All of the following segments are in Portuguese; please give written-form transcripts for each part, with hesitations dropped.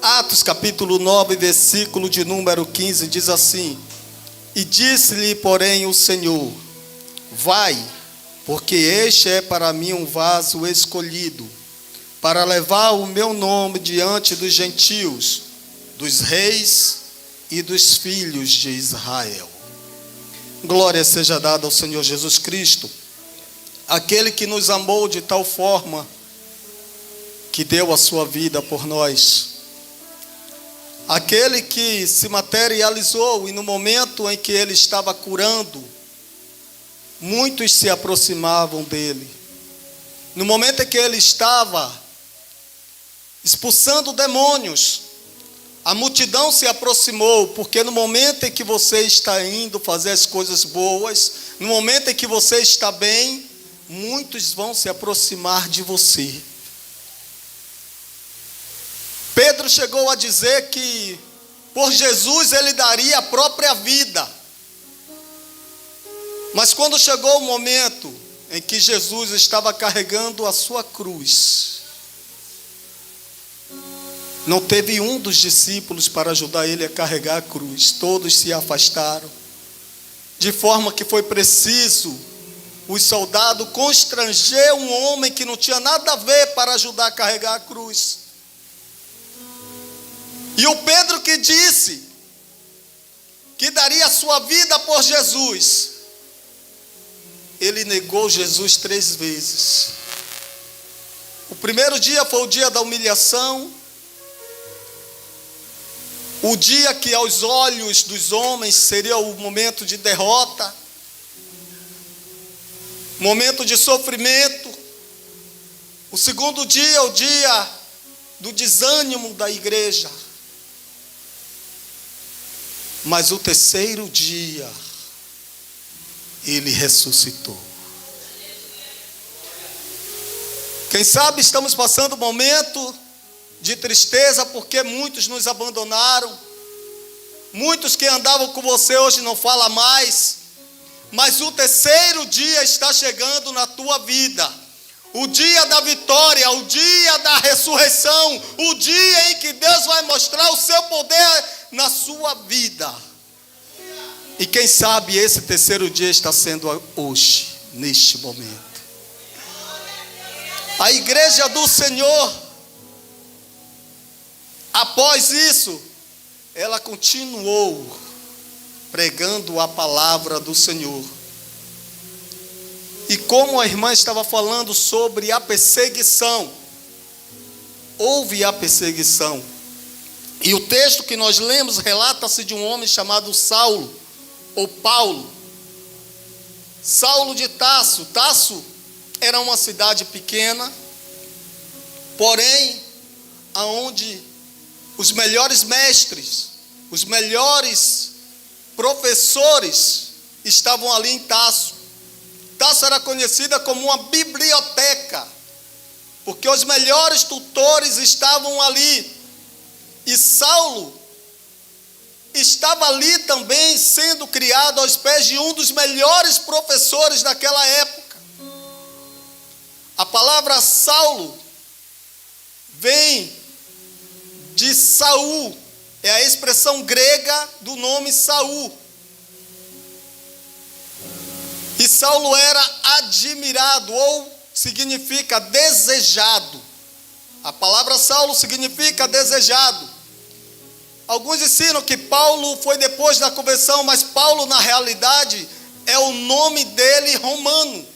Atos capítulo 9, versículo de número 15, diz assim: E disse-lhe, porém, o Senhor: Vai, porque este é para mim um vaso escolhido, para levar o meu nome diante dos gentios, dos reis e dos filhos de Israel. Glória seja dada ao Senhor Jesus Cristo, aquele que nos amou de tal forma que deu a sua vida por nós. Aquele que se materializou e no momento em que ele estava curando, muitos se aproximavam dele. No momento em que ele estava expulsando demônios, a multidão se aproximou, porque no momento em que você está indo fazer as coisas boas, no momento em que você está bem, muitos vão se aproximar de você. Pedro chegou a dizer que por Jesus ele daria a própria vida. Mas quando chegou o momento em que Jesus estava carregando a sua cruz, não teve um dos discípulos para ajudar ele a carregar a cruz. Todos se afastaram, de forma que foi preciso os soldados constranger um homem que não tinha nada a ver para ajudar a carregar a cruz. E o Pedro que disse que daria a sua vida por Jesus, ele negou Jesus 3 vezes. O primeiro dia foi o dia da humilhação, o dia que aos olhos dos homens seria o momento de derrota, momento de sofrimento. O segundo dia é o dia do desânimo da igreja. Mas o terceiro dia, ele ressuscitou. Quem sabe estamos passando um momento de tristeza, porque muitos nos abandonaram. Muitos que andavam com você hoje não falam mais. Mas o terceiro dia está chegando na tua vida. O dia da vitória, o dia da ressurreição, o dia em que Deus vai mostrar o seu poder na sua vida. E quem sabe esse terceiro dia está sendo hoje, neste momento. A igreja do Senhor, após isso, ela continuou pregando a palavra do Senhor. E como a irmã estava falando sobre a perseguição, houve a perseguição. E o texto que nós lemos relata-se de um homem chamado Saulo, ou Paulo. Saulo de Tarso. Tarso era uma cidade pequena, porém, aonde os melhores mestres, os melhores professores estavam ali em Tarso. Tarso era conhecida como uma biblioteca, porque os melhores tutores estavam ali. E Saulo estava ali também sendo criado aos pés de um dos melhores professores daquela época. A palavra Saulo vem de Saul, é a expressão grega do nome Saul. E Saulo era admirado, ou significa desejado. A palavra Saulo significa desejado. Alguns ensinam que Paulo foi depois da conversão, mas Paulo na realidade é o nome dele romano.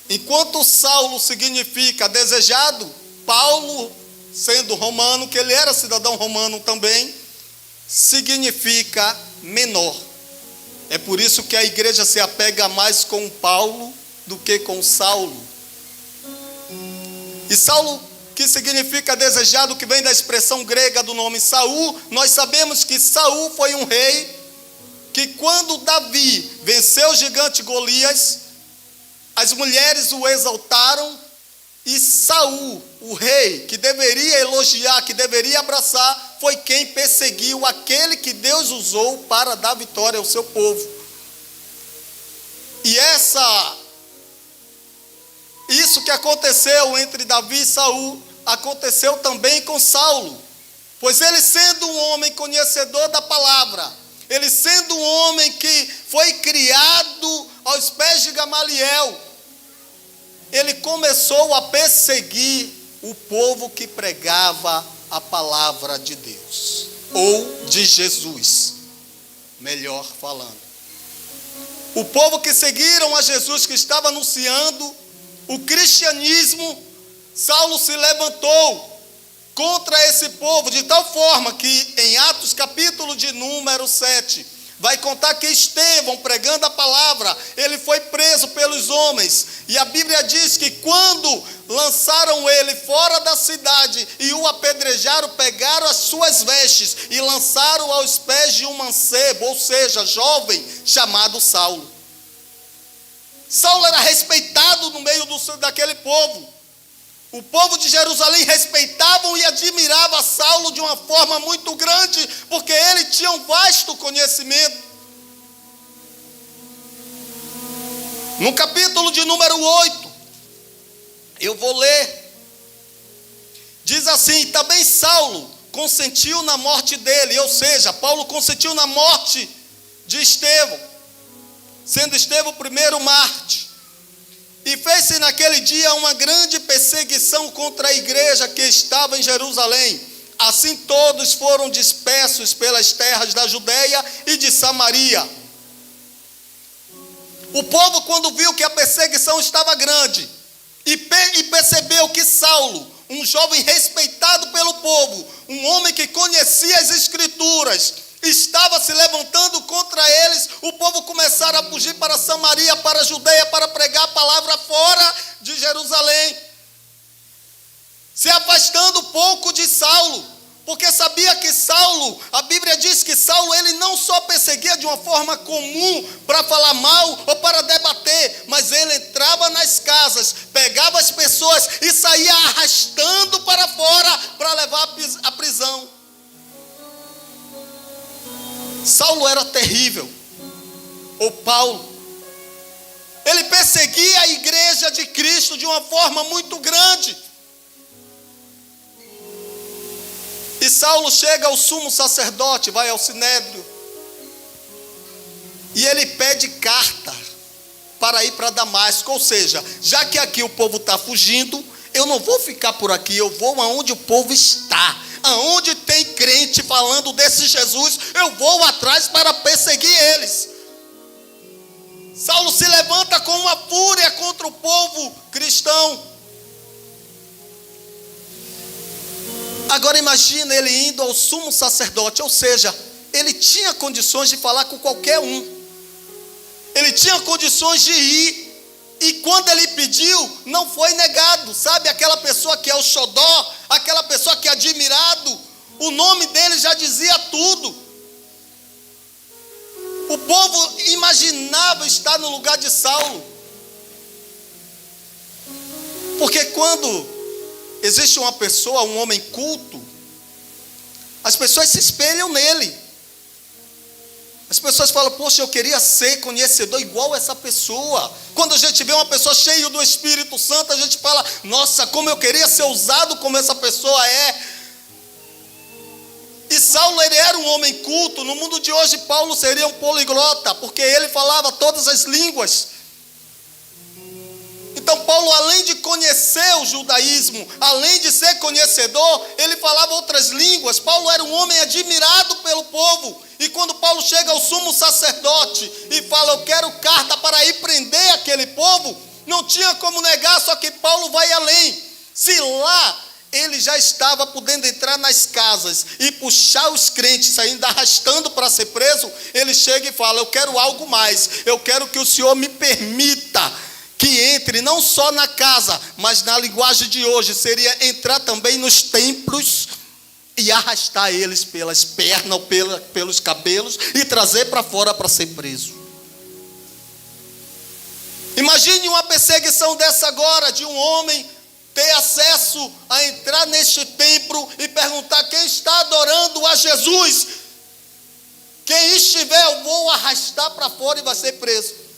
Enquanto Saulo significa desejado, Paulo, sendo romano, que ele era cidadão romano também, significa menor. É por isso que a igreja se apega mais com Paulo do que com Saulo. E Saulo, que significa desejado, que vem da expressão grega do nome Saul, nós sabemos que Saul foi um rei que quando Davi venceu o gigante Golias, as mulheres o exaltaram, e Saul, o rei, que deveria elogiar, que deveria abraçar, foi quem perseguiu aquele que Deus usou para dar vitória ao seu povo. E isso que aconteceu entre Davi e Saul, aconteceu também com Saulo. Pois ele sendo um homem conhecedor da palavra, ele sendo um homem que foi criado aos pés de Gamaliel, ele começou a perseguir o povo que pregava a palavra de Deus, ou de Jesus, melhor falando. O povo que seguiram a Jesus, que estava anunciando o cristianismo, Saulo se levantou contra esse povo, de tal forma que em Atos capítulo de número 7, vai contar que Estevão, pregando a palavra, ele foi preso pelos homens, e a Bíblia diz que quando lançaram ele fora da cidade e o apedrejaram, pegaram as suas vestes e lançaram aos pés de um mancebo, ou seja, jovem, chamado Saulo. Saulo era respeitado no meio daquele povo. O povo de Jerusalém respeitavam e admirava Saulo de uma forma muito grande, porque ele tinha um vasto conhecimento. No capítulo de número 8, eu vou ler, diz assim: também Saulo consentiu na morte dele, ou seja, Paulo consentiu na morte de Estevão, sendo Estevão o primeiro mártir. E fez-se naquele dia uma grande perseguição contra a igreja que estava em Jerusalém. Assim todos foram dispersos pelas terras da Judeia e de Samaria. O povo, quando viu que a perseguição estava grande, e percebeu que Saulo, um jovem respeitado pelo povo, um homem que conhecia as Escrituras, estava se levantando contra eles, o povo começaram a fugir para Samaria, para a Judeia, para pregar a palavra fora de Jerusalém, se afastando um pouco de Saulo, porque sabia que Saulo, a Bíblia diz que Saulo, ele não só perseguia de uma forma comum, para falar mal ou para debater, mas ele entrava nas casas, pegava as pessoas e saía arrastando para fora, para levar à prisão. Saulo era terrível, ou Paulo. Ele perseguia a igreja de Cristo de uma forma muito grande. E Saulo chega ao sumo sacerdote, vai ao sinédrio, e ele pede carta para ir para Damasco. Ou seja, já que aqui o povo está fugindo, eu não vou ficar por aqui, eu vou aonde o povo está. Aonde tem crente falando desse Jesus, eu vou atrás para perseguir eles. Saulo se levanta com uma fúria contra o povo cristão. Agora imagina ele indo ao sumo sacerdote, ou seja, ele tinha condições de falar com qualquer um. Ele tinha condições de ir. E quando ele pediu, não foi negado. Sabe aquela pessoa que é o xodó, aquela pessoa que é admirado, o nome dele já dizia tudo. O povo imaginava estar no lugar de Saulo. Porque quando existe uma pessoa, um homem culto, as pessoas se espelham nele. As pessoas falam: poxa, eu queria ser conhecedor igual essa pessoa. Quando a gente vê uma pessoa cheia do Espírito Santo, a gente fala: nossa, como eu queria ser usado como essa pessoa é. E Saulo, ele era um homem culto. No mundo de hoje, Paulo seria um poliglota, porque ele falava todas as línguas. Então Paulo, além de conhecer o judaísmo, além de ser conhecedor, ele falava outras línguas. Paulo era um homem admirado pelo povo. E quando Paulo chega ao sumo sacerdote e fala: eu quero carta para ir prender aquele povo, não tinha como negar, só que Paulo vai além. Se lá ele já estava podendo entrar nas casas e puxar os crentes ainda arrastando para ser preso, ele chega e fala: eu quero algo mais, eu quero que o Senhor me permita que entre não só na casa, mas na linguagem de hoje seria entrar também nos templos e arrastar eles pelas pernas ou pelos cabelos e trazer para fora para ser preso. Imagine uma perseguição dessa agora, de um homem ter acesso a entrar neste templo e perguntar: quem está adorando a Jesus? Quem estiver, eu vou arrastar para fora e vai ser preso.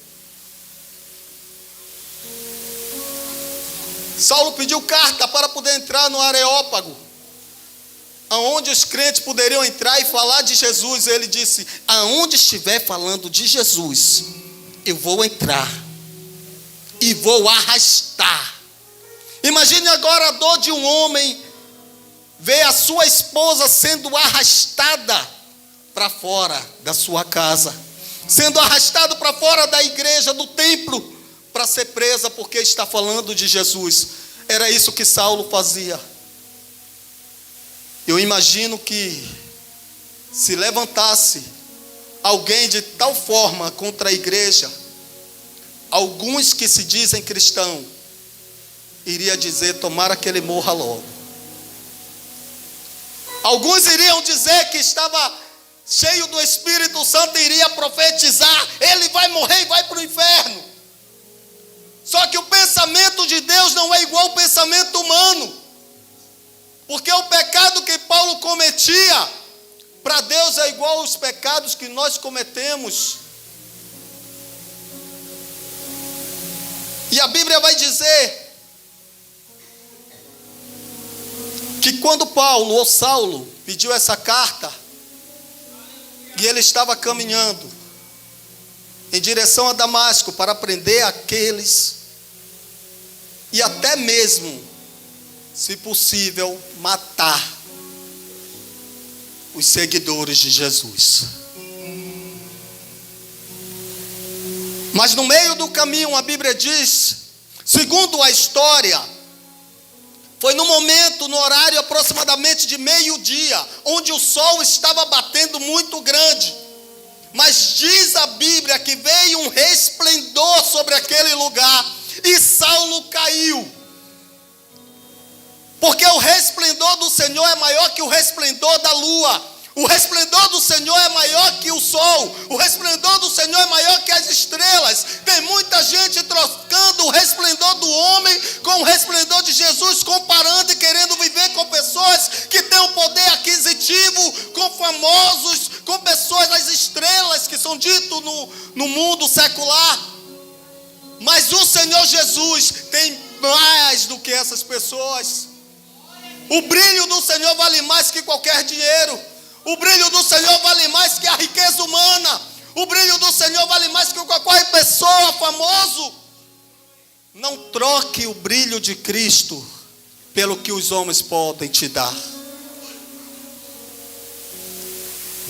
Saulo pediu carta para poder entrar no Areópago. aonde os crentes poderiam entrar e falar de Jesus. Ele disse: aonde estiver falando de Jesus, eu vou entrar e vou arrastar. Imagine agora a dor de um homem ver a sua esposa sendo arrastada para fora da sua casa, sendo arrastado para fora da igreja, do templo, para ser presa porque está falando de Jesus. Era isso que Saulo fazia. Eu imagino que se levantasse alguém de tal forma contra a igreja, alguns que se dizem cristãos iria dizer: tomara que ele morra logo. Alguns iriam dizer que estava cheio do Espírito Santo e iria profetizar: ele vai morrer e vai para o inferno. Só que o pensamento de Deus não é igual ao pensamento humano. Porque o pecado que Paulo cometia, para Deus é igual aos pecados que nós cometemos. E a Bíblia vai dizer que quando Paulo ou Saulo pediu essa carta, e ele estava caminhando em direção a Damasco para prender aqueles, e até mesmo, se possível, matar os seguidores de Jesus. Mas no meio do caminho, a Bíblia diz, segundo a história, foi no momento, no horário aproximadamente de meio-dia, onde o sol estava batendo muito grande. Mas diz a Bíblia que veio um resplendor sobre aquele lugar e Saulo caiu. Porque o resplendor do Senhor é maior que o resplendor da lua. O resplendor do Senhor é maior que o sol. O resplendor do Senhor é maior que as estrelas. Tem muita gente trocando o resplendor do homem com o resplendor de Jesus, comparando e querendo viver com pessoas que têm um poder aquisitivo, com famosos, com pessoas das estrelas que são ditos no mundo secular. Mas o Senhor Jesus tem mais do que essas pessoas. O brilho do Senhor vale mais que qualquer dinheiro. O brilho do Senhor vale mais que a riqueza humana. O brilho do Senhor vale mais que qualquer pessoa famoso. Não troque o brilho de Cristo pelo que os homens podem te dar.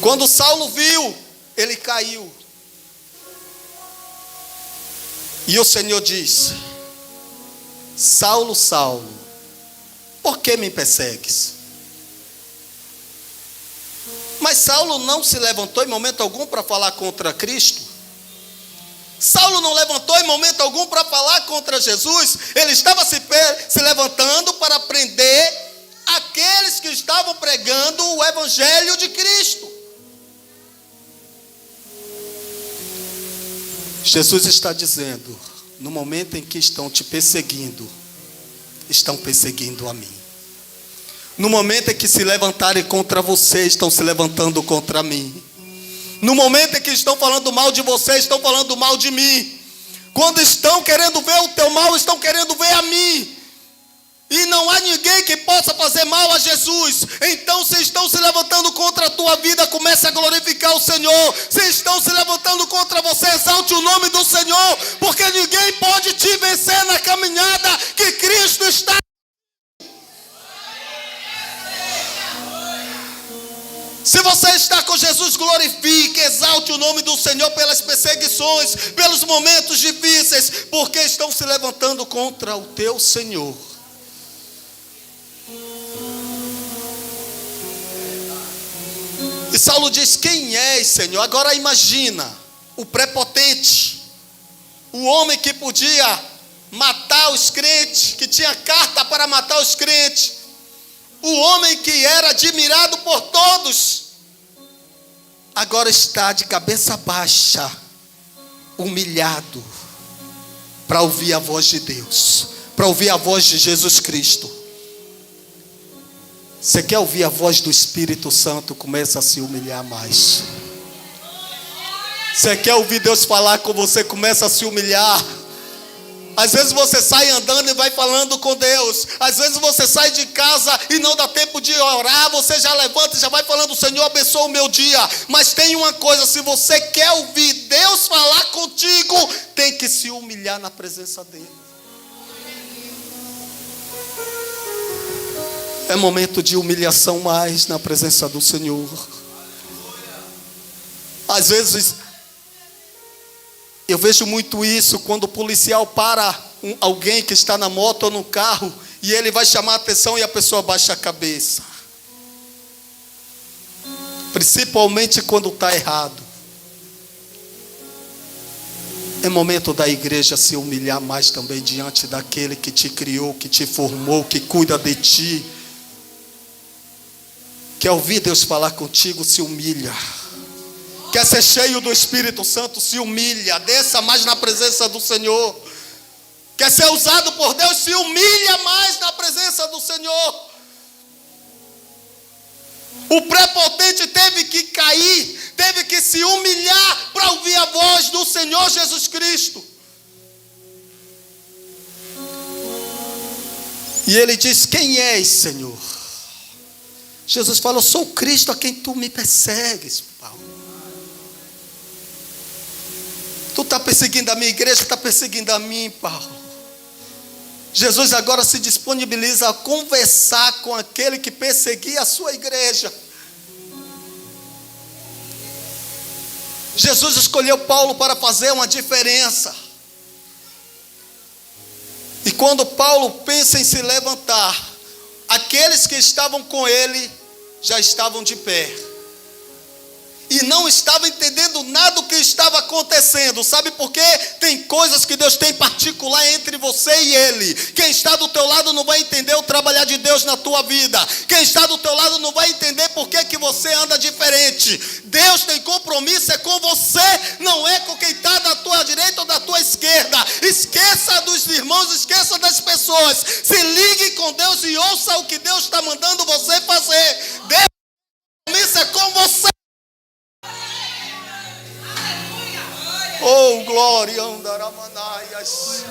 Quando Saulo viu, ele caiu. E o Senhor diz: Saulo, Saulo, por que me persegues? Mas Saulo não se levantou em momento algum para falar contra Cristo. Saulo não levantou em momento algum para falar contra Jesus. Ele estava se levantando para prender aqueles que estavam pregando o Evangelho de Cristo. Jesus está dizendo: no momento em que estão te perseguindo, estão perseguindo a mim. No momento em que se levantarem contra você, estão se levantando contra mim. No momento em que estão falando mal de você, estão falando mal de mim. Quando estão querendo ver o teu mal, estão querendo ver a mim. E não há ninguém que possa fazer mal a Jesus. Então, se estão se levantando contra a tua vida, comece a glorificar o Senhor. Se estão se levantando contra você, exalte o nome do Senhor. Porque ninguém pode te vencer na caminhada que Cristo está. Se você está com Jesus, glorifique, exalte o nome do Senhor pelas perseguições, pelos momentos difíceis, porque estão se levantando contra o teu Senhor. E Saulo diz: quem és, Senhor? Agora imagina o prepotente, o homem que podia matar os crentes, que tinha carta para matar os crentes, o homem que era admirado por todos, agora está de cabeça baixa, humilhado, para ouvir a voz de Deus, para ouvir a voz de Jesus Cristo. Você quer ouvir a voz do Espírito Santo? Começa a se humilhar mais. Você quer ouvir Deus falar com você? Começa a se humilhar. Às vezes você sai andando e vai falando com Deus. Às vezes você sai de casa e não dá tempo de orar. Você já levanta e já vai falando: Senhor, abençoa o meu dia. Mas tem uma coisa: se você quer ouvir Deus falar contigo, tem que se humilhar na presença dele. É momento de humilhação mais na presença do Senhor. Às vezes eu vejo muito isso quando o policial para alguém que está na moto ou no carro e ele vai chamar a atenção e a pessoa baixa a cabeça. Principalmente quando está errado. É momento da igreja se humilhar mais também diante daquele que te criou, que te formou, que cuida de ti. Quer ouvir Deus falar contigo? Se humilha. Quer ser cheio do Espírito Santo? Se humilha. Desça mais na presença do Senhor. Quer ser usado por Deus? Se humilha mais na presença do Senhor. O prepotente teve que cair, teve que se humilhar para ouvir a voz do Senhor Jesus Cristo. E ele diz: quem és, Senhor? Jesus fala: eu sou o Cristo a quem tu me persegues, Paulo. Tu está perseguindo a minha igreja, está perseguindo a mim, Paulo. Jesus agora se disponibiliza a conversar com aquele que perseguia a sua igreja. Jesus escolheu Paulo para fazer uma diferença. E quando Paulo pensa em se levantar, aqueles que estavam com ele já estavam de pé. E não estavam entendendo nada do que estava acontecendo. Sabe por quê? Tem coisas que Deus tem particular entre você e ele. Quem está do teu lado não vai entender o trabalhar de Deus na tua vida. Quem está do teu lado não vai entender por que você anda diferente. Deus tem compromisso, é com você, não é com quem está da tua direita ou da tua esquerda. Esqueça dos irmãos, esqueça das pessoas. Se ligue com Deus e ouça o que Deus está mandando você fazer. Deus tem compromisso, é com você. Oh, glória, andaramanaias.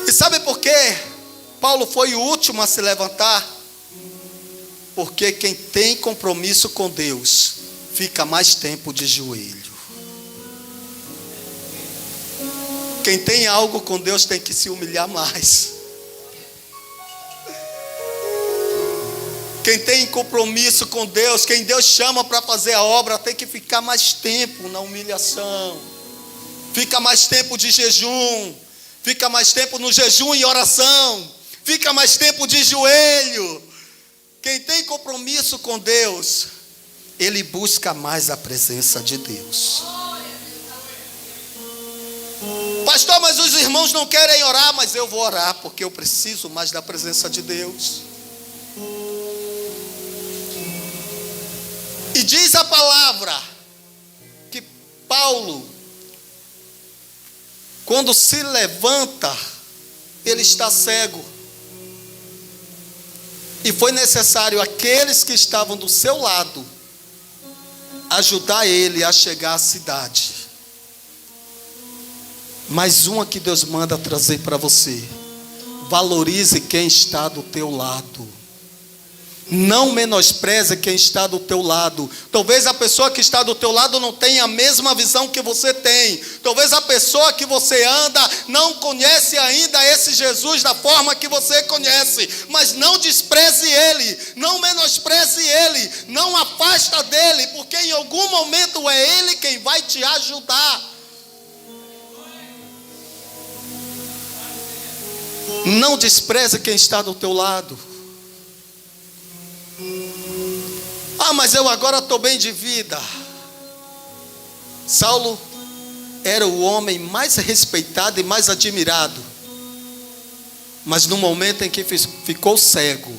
E sabe por quê Paulo foi o último a se levantar? Porque quem tem compromisso com Deus fica mais tempo de joelho. Quem tem algo com Deus tem que se humilhar mais. Quem tem compromisso com Deus, quem Deus chama para fazer a obra, tem que ficar mais tempo na humilhação. Fica mais tempo de jejum. Fica mais tempo no jejum e oração. Fica mais tempo de joelho. Quem tem compromisso com Deus, ele busca mais a presença de Deus. Pastor, mas os irmãos não querem orar. Mas eu vou orar, porque eu preciso mais da presença de Deus. E diz a palavra que Paulo, quando se levanta, ele está cego. E foi necessário aqueles que estavam do seu lado ajudar ele a chegar à cidade. Mais uma que Deus manda trazer para você: valorize quem está do teu lado. Não menospreze quem está do teu lado. Talvez a pessoa que está do teu lado não tenha a mesma visão que você tem. Talvez a pessoa que você anda não conhece ainda esse Jesus da forma que você conhece. Mas não despreze ele, não menospreze ele, não afasta dele, porque em algum momento é ele quem vai te ajudar. Não despreze quem está do teu lado. Ah, mas eu agora estou bem de vida. Saulo era o homem mais respeitado e mais admirado. Mas no momento em que ficou cego,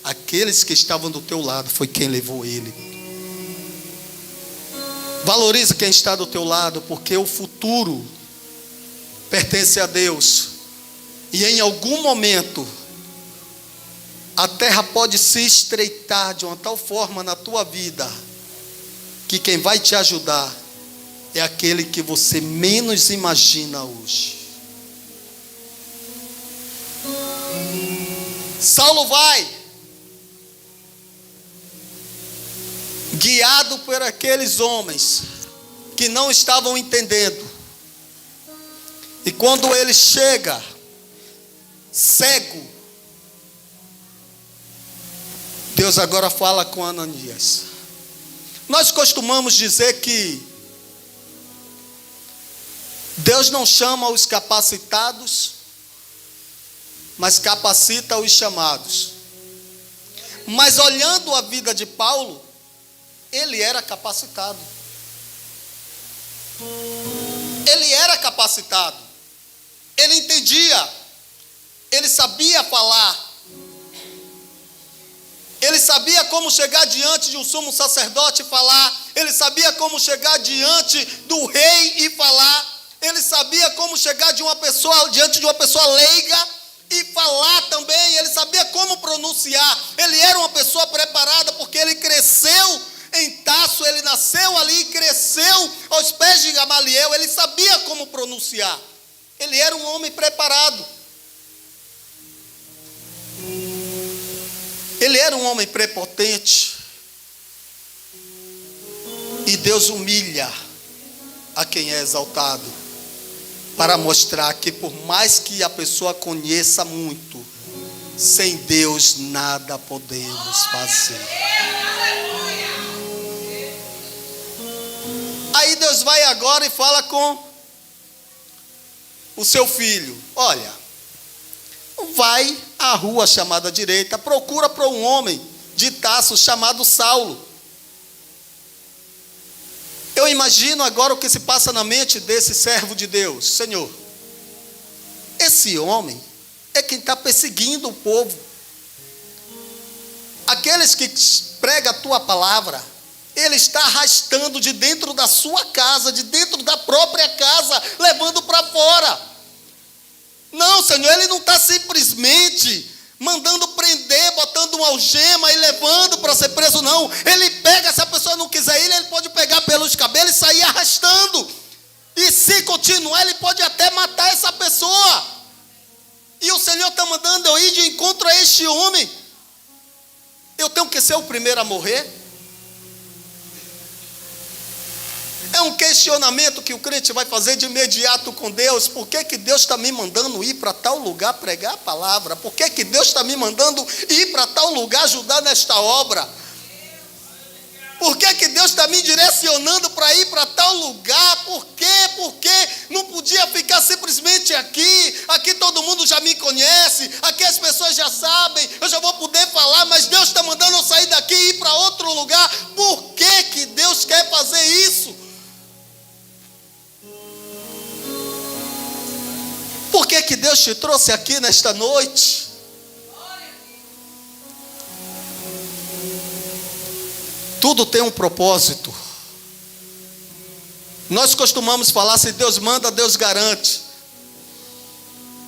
aqueles que estavam do teu lado foi quem levou ele. Valorize quem está do teu lado, porque o futuro pertence a Deus. E em algum momento a terra pode se estreitar de uma tal forma na tua vida, que quem vai te ajudar é aquele que você menos imagina hoje. Saulo vai, guiado por aqueles homens que não estavam entendendo. E quando ele chega, cego, Deus agora fala com Ananias. Nós costumamos dizer que Deus não chama os capacitados, mas capacita os chamados. Mas olhando a vida de Paulo, ele era capacitado. Ele era capacitado. Ele entendia. Ele sabia falar. Ele sabia como chegar diante de um sumo sacerdote e falar. Ele sabia como chegar diante do rei e falar. Ele sabia como chegar diante de uma pessoa leiga e falar também. Ele sabia como pronunciar. Ele era uma pessoa preparada porque ele cresceu em Tarso. Ele nasceu ali e cresceu aos pés de Gamaliel. Ele sabia como pronunciar. Ele era um homem preparado. Ele era um homem prepotente. E Deus humilha a quem é exaltado, para mostrar que por mais que a pessoa conheça muito, sem Deus nada podemos fazer. Aí Deus vai agora e fala com o seu filho: olha, vai à rua chamada direita, procura por um homem de Tarso chamado Saulo. Eu imagino agora o que se passa na mente desse servo de Deus. Senhor, esse homem é quem está perseguindo o povo. Aqueles que pregam a tua palavra, ele está arrastando de dentro da sua casa, de dentro da própria casa, levando para fora. Não, Senhor, ele não está simplesmente mandando prender, botando uma algema e levando para ser preso, não. Ele pega, se a pessoa não quiser ir, ele pode pegar pelos cabelos e sair arrastando. E se continuar, ele pode até matar essa pessoa. E o Senhor está mandando eu ir de encontro a este homem. Eu tenho que ser o primeiro a morrer? É um questionamento que o crente vai fazer de imediato com Deus. Por que que Deus está me mandando ir para tal lugar pregar a palavra? Por que que Deus está me mandando ir para tal lugar ajudar nesta obra? Por que que Deus está me direcionando para ir para tal lugar? Por quê? Porque não podia ficar simplesmente aqui. Aqui todo mundo já me conhece. Aqui as pessoas já sabem. Eu já vou poder falar. Mas Deus está mandando eu sair daqui e ir para outro lugar. Por que que Deus quer fazer isso? Por que que Deus te trouxe aqui nesta noite? Tudo tem um propósito. Nós costumamos falar: se Deus manda, Deus garante.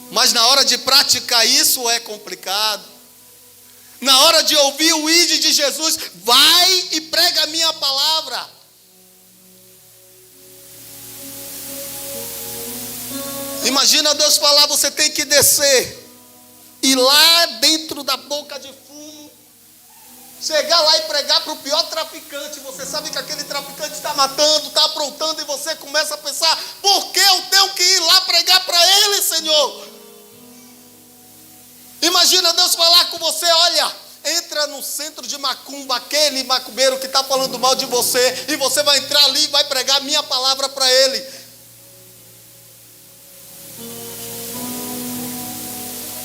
Mas na hora de praticar isso é complicado. Na hora de ouvir o ide de Jesus: vai e prega a minha palavra. Imagina Deus falar: você tem que descer, ir lá dentro da boca de fumo, chegar lá e pregar para o pior traficante. Você sabe que aquele traficante está matando, está aprontando, e você começa a pensar: por que eu tenho que ir lá pregar para ele, Senhor? Imagina Deus falar com você: olha, entra no centro de macumba, aquele macumbeiro que está falando mal de você, e você vai entrar ali e vai pregar a minha palavra para ele.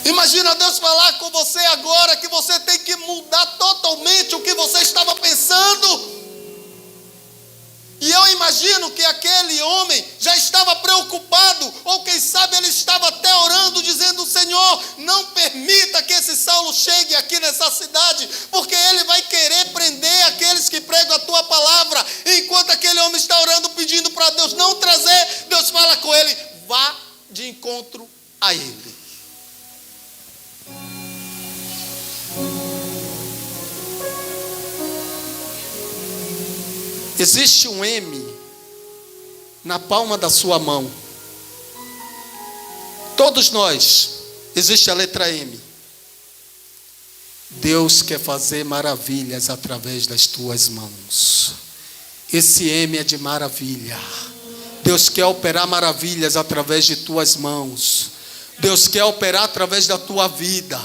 Imagina Deus falar com você agora que você tem que mudar totalmente o que você estava pensando. E eu imagino que aquele homem já estava preocupado, ou quem sabe ele estava até orando, dizendo: Senhor, não permita que esse Saulo chegue aqui nessa cidade, porque ele vai querer prender aqueles que pregam a tua palavra. E enquanto aquele homem está orando, pedindo para Deus não trazer, Deus fala com ele: vá de encontro a ele. Existe um M na palma da sua mão. Todos nós, existe a letra M. Deus quer fazer maravilhas através das tuas mãos. Esse M é de maravilha. Deus quer operar maravilhas através de tuas mãos. Deus quer operar através da tua vida.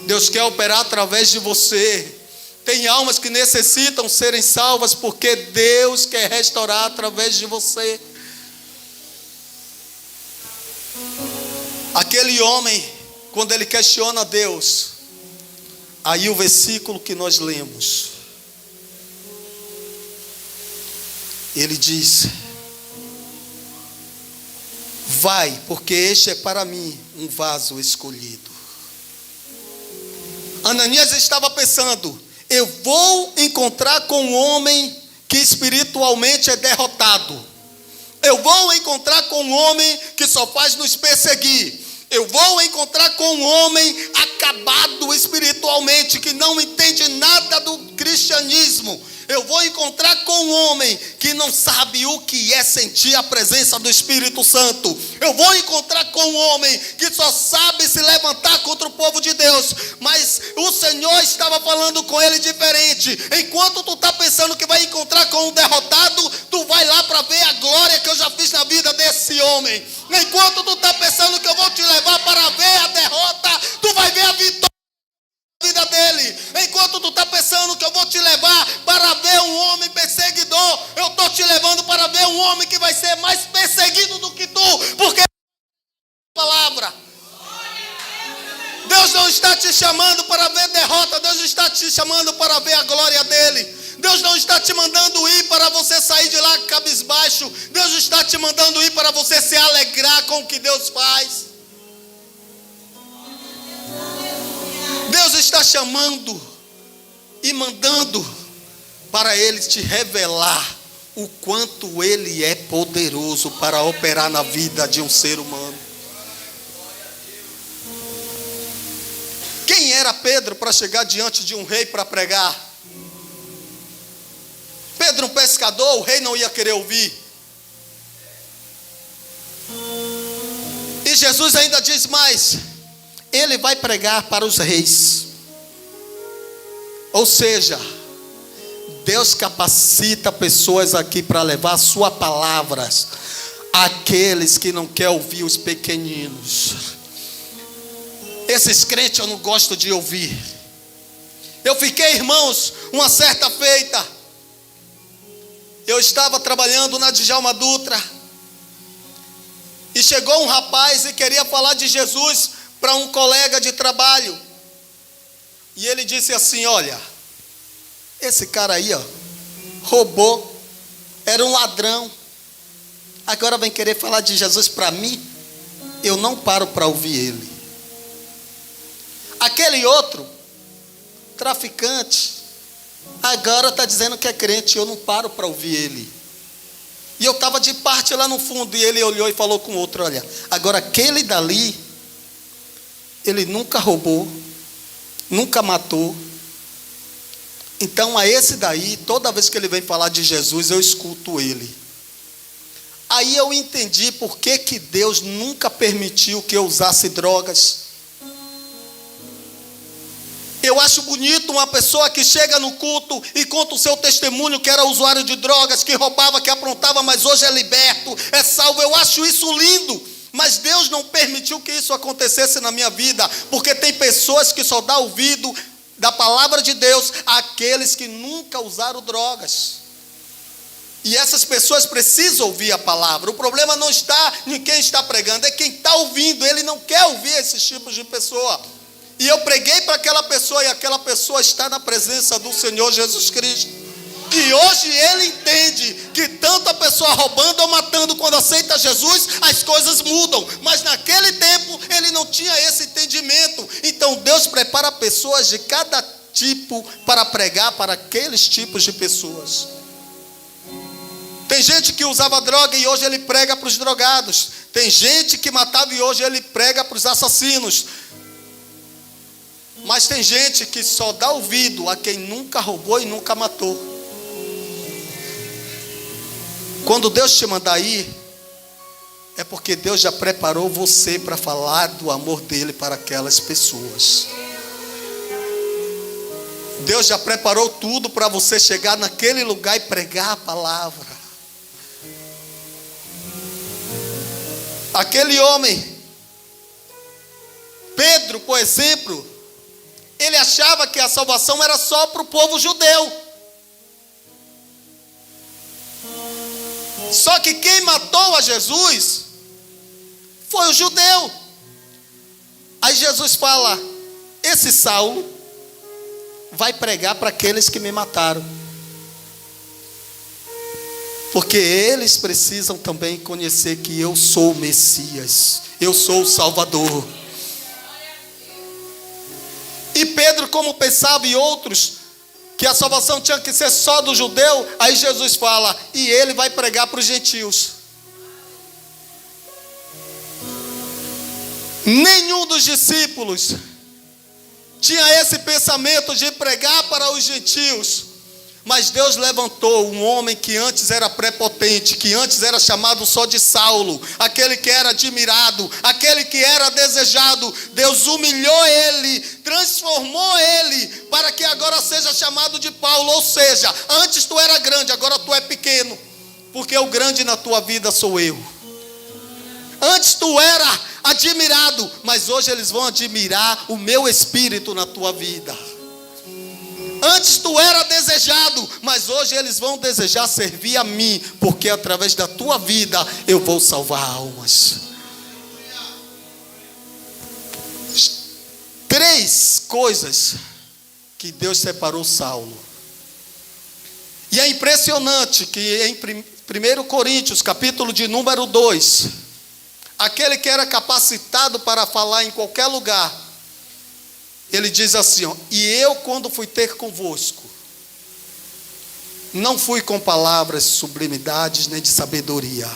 Deus quer operar através de você. Tem almas que necessitam serem salvas porque Deus quer restaurar através de você. Aquele homem, quando ele questiona Deus, aí o versículo que nós lemos, ele diz: vai, porque este é para mim um vaso escolhido. Ananias estava pensando: eu vou encontrar com um homem que espiritualmente é derrotado. Eu vou encontrar com um homem que só faz nos perseguir. Eu vou encontrar com um homem acabado espiritualmente, que não entende nada do cristianismo. Eu vou encontrar com um homem que não sabe o que é sentir a presença do Espírito Santo. Eu vou encontrar com um homem que só sabe se levantar contra o povo de Deus. Mas o Senhor estava falando com ele diferente. Enquanto tu está pensando que vai encontrar com um derrotado, tu vai lá para ver a glória que eu já fiz na vida desse homem. Enquanto tu está pensando que eu vou te levar para ver a derrota, tu vai ver a vitória vida dele. Enquanto tu está pensando que eu vou te levar para ver um homem perseguidor, eu estou te levando para ver um homem que vai ser mais perseguido do que tu, porque palavra. Deus não está te chamando para ver derrota, Deus está te chamando para ver a glória dele. Deus não está te mandando ir para você sair de lá cabisbaixo. Deus está te mandando ir para você se alegrar com o que Deus faz. Deus está chamando e mandando para Ele te revelar o quanto Ele é poderoso para operar na vida de um ser humano. Quem era Pedro para chegar diante de um rei para pregar? Pedro, um pescador, o rei não ia querer ouvir. E Jesus ainda diz mais: ele vai pregar para os reis. Ou seja, Deus capacita pessoas aqui para levar a sua palavra àqueles que não querem ouvir os pequeninos. Esses crentes eu não gosto de ouvir. Eu fiquei, irmãos, uma certa feita, eu estava trabalhando na Djalma Dutra, e chegou um rapaz e queria falar de Jesus para um colega de trabalho. E ele disse assim: olha, esse cara aí, ó, roubou, era um ladrão, agora vem querer falar de Jesus para mim? Eu não paro para ouvir ele. Aquele outro, traficante, agora está dizendo que é crente, eu não paro para ouvir ele. E eu estava de parte lá no fundo, e ele olhou e falou com o outro: olha, agora aquele dali, ele nunca roubou, nunca matou. Então a esse daí, toda vez que ele vem falar de Jesus, eu escuto ele. Aí eu entendi por que Deus nunca permitiu que eu usasse drogas. Eu acho bonito uma pessoa que chega no culto e conta o seu testemunho, que era usuário de drogas, que roubava, que aprontava, mas hoje é liberto, é salvo. Eu acho isso lindo. Mas Deus não permitiu que isso acontecesse na minha vida, porque tem pessoas que só dão ouvido da palavra de Deus àqueles que nunca usaram drogas. E essas pessoas precisam ouvir a palavra. O problema não está em quem está pregando, é quem está ouvindo. Ele não quer ouvir esses tipos de pessoa. E eu preguei para aquela pessoa, e aquela pessoa está na presença do Senhor Jesus Cristo. E hoje ele entende que tanto a pessoa roubando ou matando, quando aceita Jesus, as coisas mudam. Mas naquele tempo ele não tinha esse entendimento. Então Deus prepara pessoas de cada tipo para pregar para aqueles tipos de pessoas. Tem gente que usava droga e hoje ele prega para os drogados. Tem gente que matava e hoje ele prega para os assassinos. Mas tem gente que só dá ouvido a quem nunca roubou e nunca matou. Quando Deus te mandar ir, é porque Deus já preparou você para falar do amor dele para aquelas pessoas. Deus já preparou tudo para você chegar naquele lugar e pregar a palavra. Aquele homem, Pedro, por exemplo, ele achava que a salvação era só para o povo judeu. Só que quem matou a Jesus foi o judeu. Aí Jesus fala: esse Saulo vai pregar para aqueles que me mataram, porque eles precisam também conhecer que eu sou o Messias, eu sou o Salvador. E Pedro, como pensava, e outros, que a salvação tinha que ser só do judeu, aí Jesus fala: e ele vai pregar para os gentios. Nenhum dos discípulos tinha esse pensamento de pregar para os gentios. Mas Deus levantou um homem que antes era prepotente, que antes era chamado só de Saulo, aquele que era admirado, aquele que era desejado. Deus humilhou ele, transformou ele, para que agora seja chamado de Paulo. Ou seja, antes tu era grande, agora tu é pequeno, porque o grande na tua vida sou eu. Antes tu era admirado, mas hoje eles vão admirar o meu espírito na tua vida. Antes tu era desejado, mas hoje eles vão desejar servir a mim, porque através da tua vida eu vou salvar almas. 3 coisas que Deus separou Saulo. E é impressionante que em 1 Coríntios, capítulo de número 2, aquele que era capacitado para falar em qualquer lugar, ele diz assim, ó: e eu, quando fui ter convosco, não fui com palavras de sublimidades nem de sabedoria,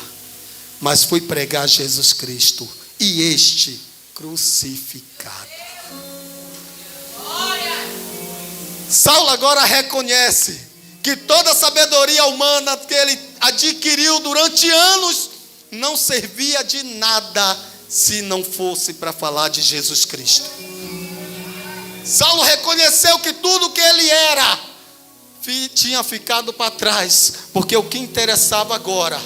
mas fui pregar Jesus Cristo e este crucificado. Saulo agora reconhece que toda a sabedoria humana que ele adquiriu durante anos não servia de nada se não fosse para falar de Jesus Cristo. Saulo reconheceu que tudo que ele era tinha ficado para trás, porque o que interessava agora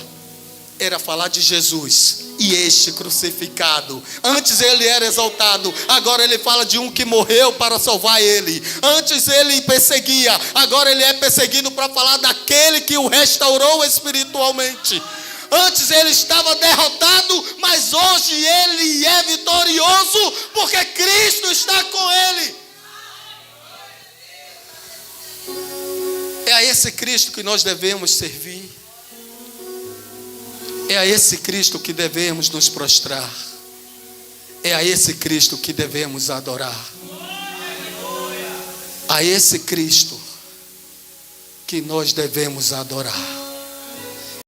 era falar de Jesus e este crucificado. Antes ele era exaltado, agora ele fala de um que morreu para salvar ele. Antes ele perseguia, agora ele é perseguido para falar daquele que o restaurou espiritualmente. Antes ele estava derrotado, mas hoje ele é vitorioso, porque Cristo está com ele. É a esse Cristo que nós devemos servir. É a esse Cristo que devemos nos prostrar. É a esse Cristo que devemos adorar. A esse Cristo que nós devemos adorar.